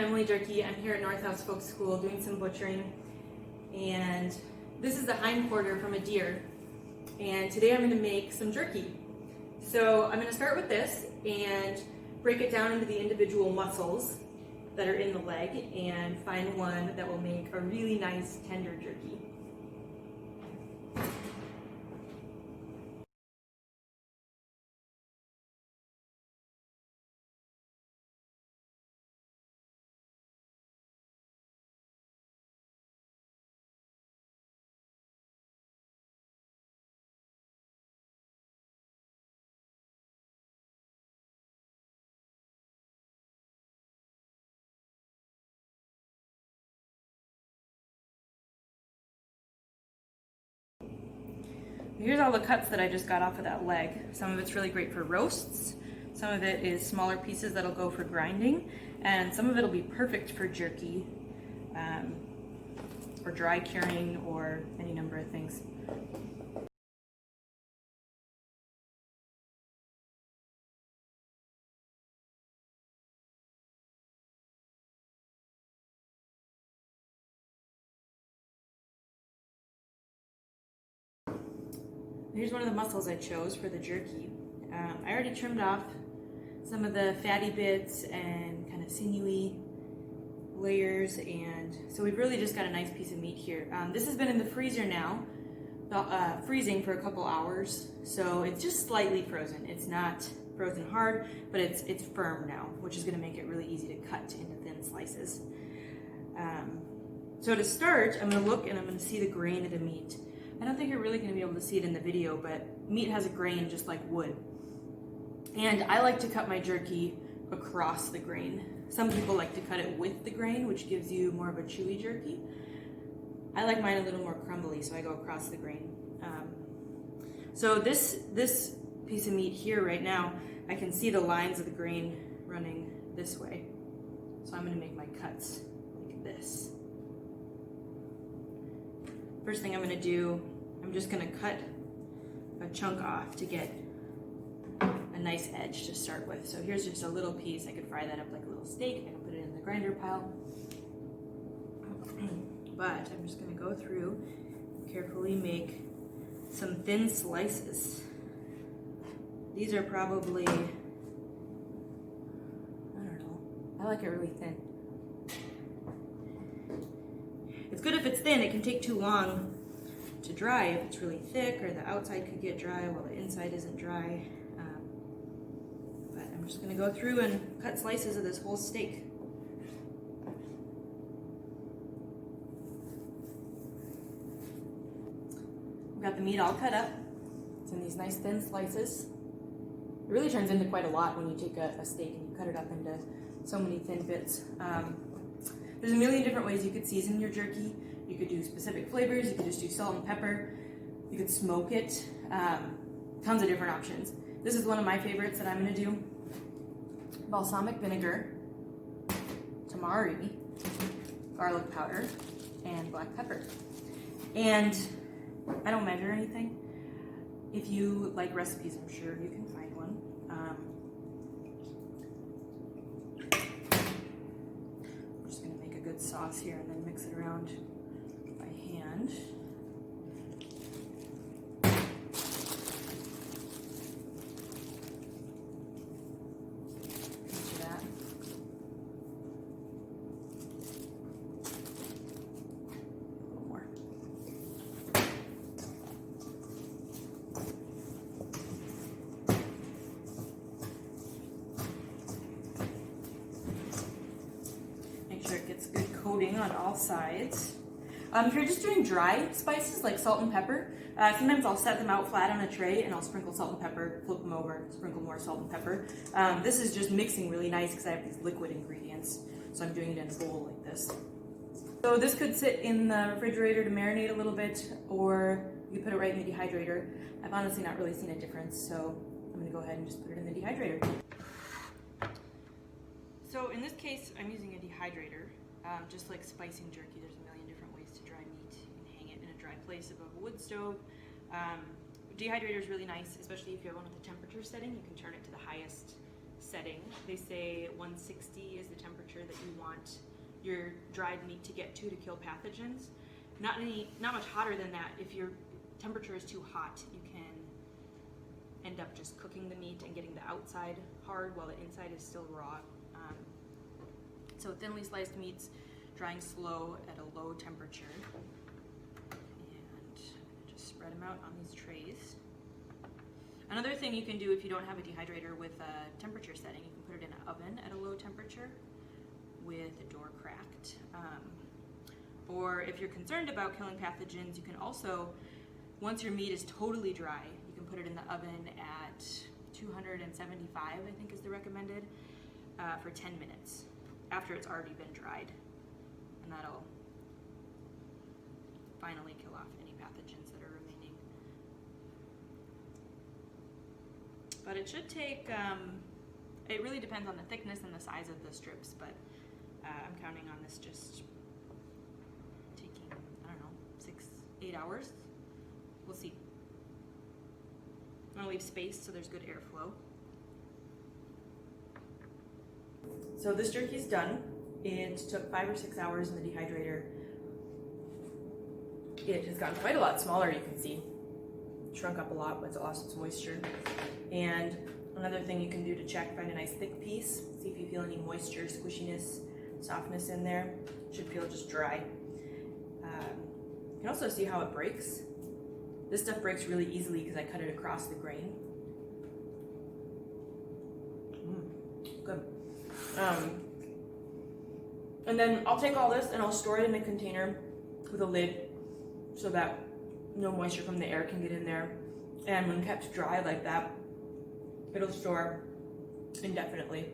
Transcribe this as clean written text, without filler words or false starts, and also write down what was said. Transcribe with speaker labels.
Speaker 1: Emily Derke. I'm here at North House Folk School doing some butchering, and this is the hind quarter from a deer, and today I'm going to make some jerky. So I'm going to start with this and break it down into the individual muscles that are in the leg and find one that will make a really nice tender jerky. Here's all the cuts that I just got off of that leg. Some of it's really great for roasts, some of it is smaller pieces that'll go for grinding, and some of it'll be perfect for jerky, or dry curing, or any number of things. Here's one of the muscles I chose for the jerky. I already trimmed off some of the fatty bits and kind of sinewy layers, and so we've really just got a nice piece of meat here. This has been in the freezer now, freezing for a couple hours, so it's just slightly frozen. It's not frozen hard, but it's firm now, which is going to make it really easy to cut into thin slices. So to start, I'm going to look and I'm going to see the grain of the meat. I don't think you're really going to be able to see it in the video, but meat has a grain just like wood. And I like to cut my jerky across the grain. Some people like to cut it with the grain, which gives you more of a chewy jerky. I like mine a little more crumbly, so I go across the grain. So this piece of meat here right now, I can see the lines of the grain running this way. So I'm going to make my cuts like this. First thing I'm going to do, I'm just going to cut a chunk off to get a nice edge to start with. So here's just a little piece. I could fry that up like a little steak. I can put it in the grinder pile. But I'm just going to go through and carefully make some thin slices. These are probably, I don't know, I like it really thin. It's good if it's thin. It can take too long to dry if it's really thick, or the outside could get dry while the inside isn't dry. But I'm just going to go through and cut slices of this whole steak. I've got the meat all cut up. It's in these nice thin slices. It really turns into quite a lot when you take a steak and you cut it up into so many thin bits. There's a million different ways you could season your jerky. You could do specific flavors, you could just do salt and pepper, you could smoke it, tons of different options. This is one of my favorites that I'm gonna do. Balsamic vinegar, tamari, garlic powder, and black pepper. And I don't measure anything. If you like recipes, I'm sure you can find one. Good sauce here, and then mix it around by hand. Into that. A little more. It gets good coating on all sides. If you're just doing dry spices like salt and pepper, sometimes I'll set them out flat on a tray and I'll sprinkle salt and pepper, flip them over, sprinkle more salt and pepper. This is just mixing really nice because I have these liquid ingredients, so I'm doing it in a bowl like this. So this could sit in the refrigerator to marinate a little bit, or you put it right in the dehydrator. I've honestly not really seen a difference, so I'm going to go ahead and just put it in the dehydrator. So in this case, I'm using a dehydrator. Just like spicing jerky, there's a million different ways to dry meat. You can hang it in a dry place above a wood stove. Dehydrator is really nice, especially if you have one with the temperature setting. You can turn it to the highest setting. They say 160 is the temperature that you want your dried meat to get to kill pathogens. Not much hotter than that. If your temperature is too hot, you can end up just cooking the meat and getting the outside hard while the inside is still raw. So thinly sliced meats drying slow at a low temperature. And just spread them out on these trays. Another thing you can do if you don't have a dehydrator with a temperature setting, you can put it in an oven at a low temperature with the door cracked. Or if you're concerned about killing pathogens, you can also, once your meat is totally dry, you can put it in the oven at 275, I think is the recommended, for 10 minutes after it's already been dried. And that'll finally kill off any pathogens that are remaining. But it should take, it really depends on the thickness and the size of the strips, but I'm counting on this just taking, I don't know, 6-8 hours. We'll see. I'm gonna leave space so there's good airflow. So this jerky's done. It took 5 or 6 hours in the dehydrator. It has gotten quite a lot smaller, you can see. Shrunk up a lot, but it's lost its moisture. And another thing you can do to check, find a nice thick piece, see if you feel any moisture, squishiness, softness in there. It should feel just dry. You can also see how it breaks. This stuff breaks really easily because I cut it across the grain. Good. And then I'll take all this and I'll store it in a container with a lid so that no moisture from the air can get in there. And when kept dry like that, it'll store indefinitely.